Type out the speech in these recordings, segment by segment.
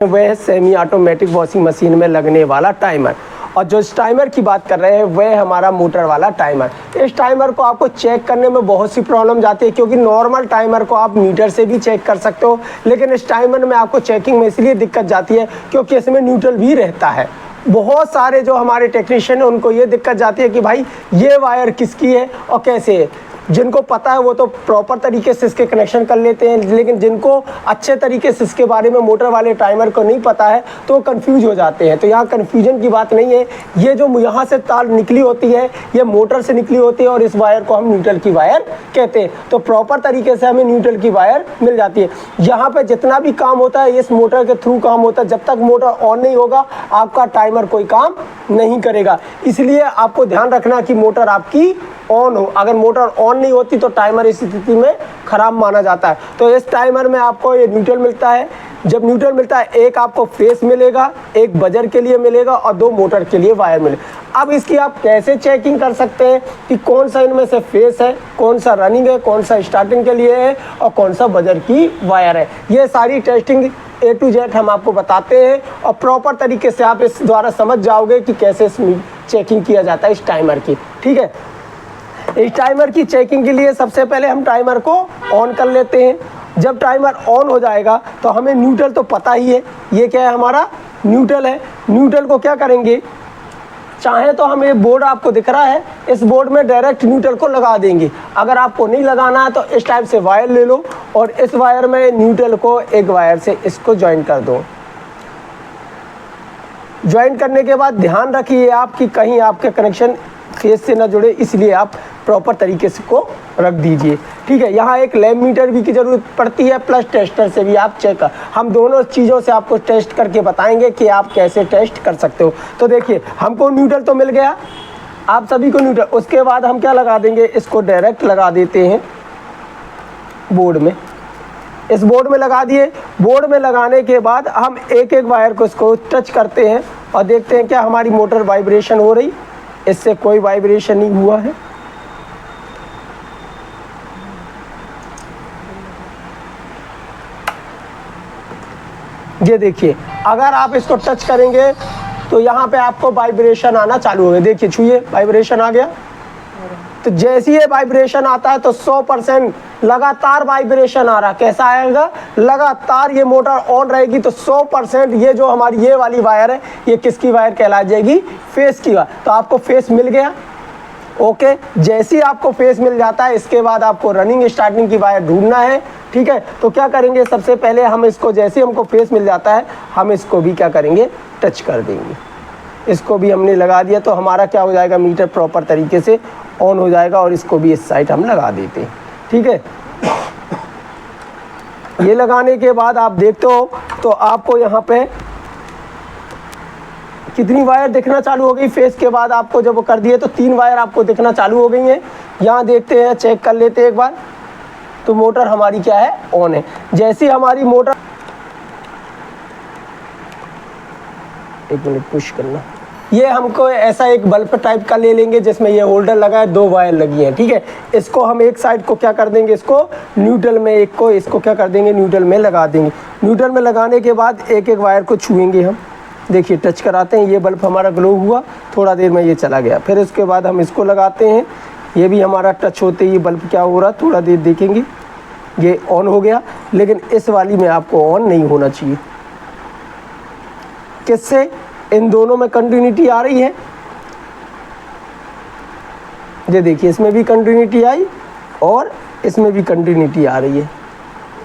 वह है semi automatic washing machine में लगने वाला टाइमर। और जो इस टाइमर की बात कर रहे हैं वह हमारा मोटर वाला टाइमर। इस टाइमर को आपको चेक करने में बहुत सी प्रॉब्लम जाती है, क्योंकि नॉर्मल टाइमर को आप मीटर से भी चेक कर सकते हो, लेकिन इस टाइमर में आपको चेकिंग में इसलिए दिक्कत जाती है क्योंकि इसमें न्यूट्रल भी रहता है। बहुत सारे जो हमारे टेक्नीशियन हैं उनको ये दिक्कत जाती है कि भाई ये वायर किसकी है और कैसे है। जिनको पता है वो तो प्रॉपर तरीके से इसके कनेक्शन कर लेते हैं, लेकिन जिनको अच्छे तरीके से इसके बारे में मोटर वाले टाइमर को नहीं पता है तो वो कंफ्यूज हो जाते हैं। तो यहाँ कंफ्यूजन की बात नहीं है, ये जो यहाँ से तार निकली होती है ये मोटर से निकली होती है और इस वायर को हम न्यूट्रल की वायर कहते हैं। तो प्रॉपर तरीके से हमें न्यूट्रल की वायर मिल जाती है। यहाँ पर जितना भी काम होता है इस मोटर के थ्रू काम होता है। जब तक मोटर ऑन नहीं होगा आपका टाइमर कोई काम नहीं करेगा। इसलिए आपको ध्यान रखना कि मोटर आपकी ऑन हो। अगर मोटर ऑन नहीं होती तो टाइमर इस स्थिति में खराब माना जाता है। तो इस टाइमर में आपको ये न्यूट्रल मिलता है। जब न्यूट्रल मिलता है एक आपको फेस मिलेगा, एक बजर के लिए मिलेगा और दो मोटर के लिए वायर मिलेगा। अब इसकी आप कैसे चेकिंग कर सकते हैं कि कौन सा इनमें से फेस है, कौन सा रनिंग है, कौन सा स्टार्टिंग के लिए है और कौन सा बजर की वायर है। ये सारी टेस्टिंग A to Z हम आपको बताते हैं और प्रॉपर तरीके से आप इस द्वारा समझ जाओगे कि कैसे इसमें चेकिंग किया जाता है इस टाइमर की। ठीक है, इस टाइमर की चेकिंग के लिए सबसे पहले हम टाइमर को ऑन कर लेते हैं। जब टाइमर ऑन हो जाएगा तो हमें न्यूट्रल तो पता ही है, ये क्या है हमारा न्यूट्रल है। न्यूट्रल को क्या करेंगे, चाहे तो हम ये बोर्ड आपको दिख रहा है इस बोर्ड में डायरेक्ट न्यूट्रल को लगा देंगे। अगर आपको नहीं लगाना है तो इस टाइप से वायर ले लो और इस वायर में न्यूट्रल को एक वायर से इसको ज्वाइन कर दो। ज्वाइन करने के बाद ध्यान रखिए आप कि कहीं आपके कनेक्शन फेस से ना जुड़े, इसलिए आप प्रॉपर तरीके से को रख दीजिए। ठीक है, यहाँ एक लैब मीटर भी की ज़रूरत पड़ती है, प्लस टेस्टर से भी आप चेक कर। हम दोनों चीज़ों से आपको टेस्ट करके बताएंगे कि आप कैसे टेस्ट कर सकते हो। तो देखिए हमको न्यूट्रल तो मिल गया, आप सभी को न्यूट्रल। उसके बाद हम क्या लगा देंगे, इसको डायरेक्ट लगा देते हैं बोर्ड में। इस बोर्ड में लगा दिए। बोर्ड में लगाने के बाद हम एक एक वायर को इसको टच करते हैं और देखते हैं क्या हमारी मोटर वाइब्रेशन हो रही। इससे कोई वाइब्रेशन नहीं हुआ है। ये देखिए, अगर आप इसको टच करेंगे तो यहाँ पे आपको वाइब्रेशन आना चालू हो गया। देखिए छुइए, वाइब्रेशन आ गया। तो जैसे ये वाइब्रेशन आता है तो 100% लगातार वाइब्रेशन आ रहा। कैसा आएगा, लगातार ये मोटर ऑन रहेगी तो 100% ये जो हमारी ये वाली वायर है ये किसकी वायर कहला जाएगी, फेस की वायर। तो आपको फेस मिल गया। ओके, जैसे ही आपको फेस मिल जाता है इसके बाद आपको रनिंग स्टार्टिंग की वायर ढूंढना है। ठीक है, तो क्या करेंगे, सबसे पहले हम इसको जैसे हमको फेस मिल जाता है हम इसको भी क्या करेंगे, टच कर देंगे। इसको भी हमने लगा दिया तो हमारा क्या हो जाएगा, मीटर प्रॉपर तरीके से ऑन हो जाएगा। और इसको भी इस साइड हम लगा देते हैं। ठीक है, ये लगाने के बाद आप देखते हो तो आपको यहाँ पे कितनी वायर दिखना चालू हो गई। फेस के बाद आपको जब वो कर दिए तो 3 वायर आपको दिखना चालू हो गई हैं। यहाँ देखते हैं, चेक कर लेते हैं एक बार। तो मोटर हमारी क्या है, ऑन है। जैसी हमारी मोटर, एक मिनट पुश करना, ये हमको ऐसा एक बल्ब टाइप का ले लेंगे जिसमें ये होल्डर लगा है, 2 वायर लगी हैं। ठीक है, इसको हम एक साइड को क्या कर देंगे, इसको न्यूट्रल में, एक को इसको क्या कर देंगे, न्यूट्रल में लगा देंगे। न्यूट्रल में लगाने के बाद एक एक वायर को छुएंगे हम। देखिए टच कराते हैं, ये बल्ब हमारा ग्लो हुआ, थोड़ा देर में ये चला गया। फिर उसके बाद हम इसको लगाते हैं, ये भी हमारा टच होते ही बल्ब क्या हो रहा, थोड़ा देर देखेंगे ये ऑन हो गया। लेकिन इस वाली में आपको ऑन नहीं होना चाहिए। किससे, इन दोनों में कंटिन्यूटी आ रही है। ये देखिए इसमें भी कंटिन्यूटी आई और इसमें भी कंटिन्यूटी आ रही है।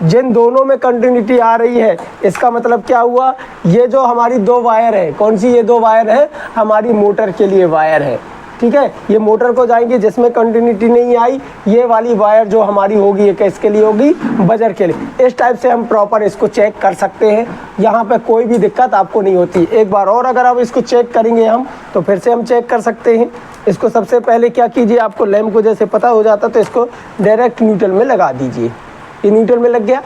जिन दोनों में कंटिन्यूटी आ रही है इसका मतलब क्या हुआ, ये जो हमारी 2 वायर है, कौन सी ये 2 वायर है, हमारी मोटर के लिए वायर है। ठीक है, ये मोटर को जाएंगे। जिसमें कंटिन्यूटी नहीं आई ये वाली वायर जो हमारी होगी ये किसके लिए होगी, बजर के लिए। इस टाइप से हम प्रॉपर इसको चेक कर सकते हैं। यहाँ पे कोई भी दिक्कत आपको नहीं होती। एक बार और अगर आप इसको चेक करेंगे हम तो फिर से हम चेक कर सकते हैं। इसको सबसे पहले क्या कीजिए, आपको लैंप को जैसे पता हो जाता तो इसको डायरेक्ट न्यूट्रल में लगा दीजिए। ये न्यूट्रल में लग गया,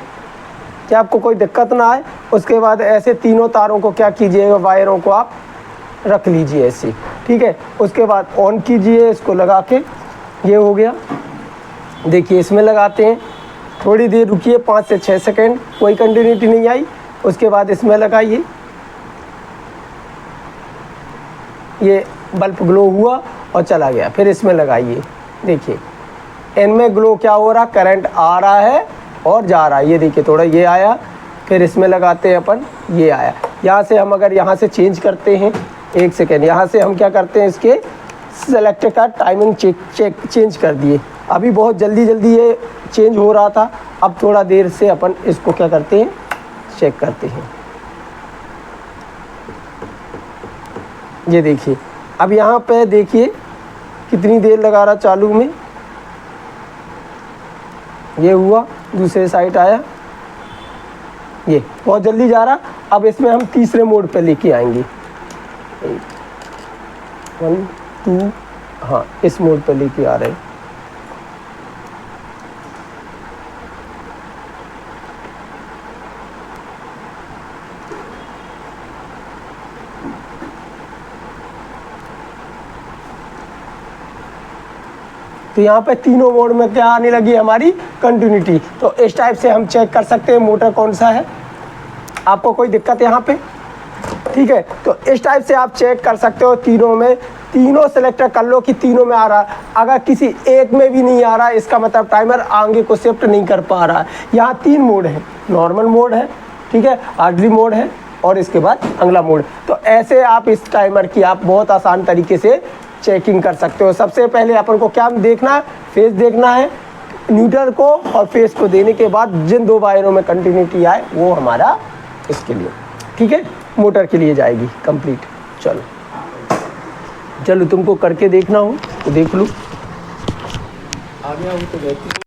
क्या आपको कोई दिक्कत ना आए। उसके बाद ऐसे तीनों तारों को क्या कीजिएगा, वायरों को आप रख लीजिए ऐसे। ठीक है, उसके बाद ऑन कीजिए इसको लगा के, ये हो गया। देखिए इसमें लगाते हैं, थोड़ी देर रुकिए, 5 से 6 सेकंड, कोई कंटिन्यूटी नहीं आई। उसके बाद इसमें लगाइए, ये बल्ब ग्लो हुआ और चला गया। फिर इसमें लगाइए, देखिए इनमें ग्लो क्या हो रहा, करंट आ रहा है और जा रहा है। ये देखिए थोड़ा ये आया, फिर इसमें लगाते हैं अपन, ये आया। यहाँ से हम अगर यहाँ से चेंज करते हैं, एक सेकेंड, यहाँ से हम क्या करते हैं, इसके सेलेक्टर का टाइमिंग चेंज कर दिए। अभी बहुत जल्दी जल्दी ये चेंज हो रहा था, अब थोड़ा देर से अपन इसको क्या करते हैं, चेक करते हैं। ये देखिए अब यहाँ पे देखिए कितनी देर लगा रहा चालू में, ये हुआ, दूसरे साइड आया, ये बहुत जल्दी जा रहा। अब इसमें हम तीसरे मोड पे लेके आएंगे, 1 2, हाँ इस मोड पे लेके आ रहे हैं। तो यहाँ पे तीनों मोड में क्या आने लगी हमारी, कंटिन्यूटी। तो इस टाइप से हम चेक कर सकते हैं मोटर कौन सा है। आपको कोई दिक्कत यहाँ पे, ठीक है, तो इस टाइप से आप चेक कर सकते हो। तीनों में, तीनों सेलेक्टर कर लो कि तीनों में आ रहा है। अगर किसी एक में भी नहीं आ रहा है, इसका मतलब टाइमर आगे को शिफ्ट नहीं कर पा रहा है। यहाँ 3 मोड है, नॉर्मल मोड है, ठीक है, हार्डली मोड है और इसके बाद अगला मोड। तो ऐसे आप इस टाइमर की आप बहुत आसान तरीके से चेकिंग कर सकते हो। सबसे पहले अपन को क्या देखना है, फेस देखना है, न्यूट्रल को और फेस को देने के बाद जिन 2 वायरों में कंटिन्यूटी आए वो हमारा इसके लिए, ठीक है, मोटर के लिए जाएगी कंप्लीट। चलो चलो तुमको करके देखना हो तो देख लो, आ गया हूँ तो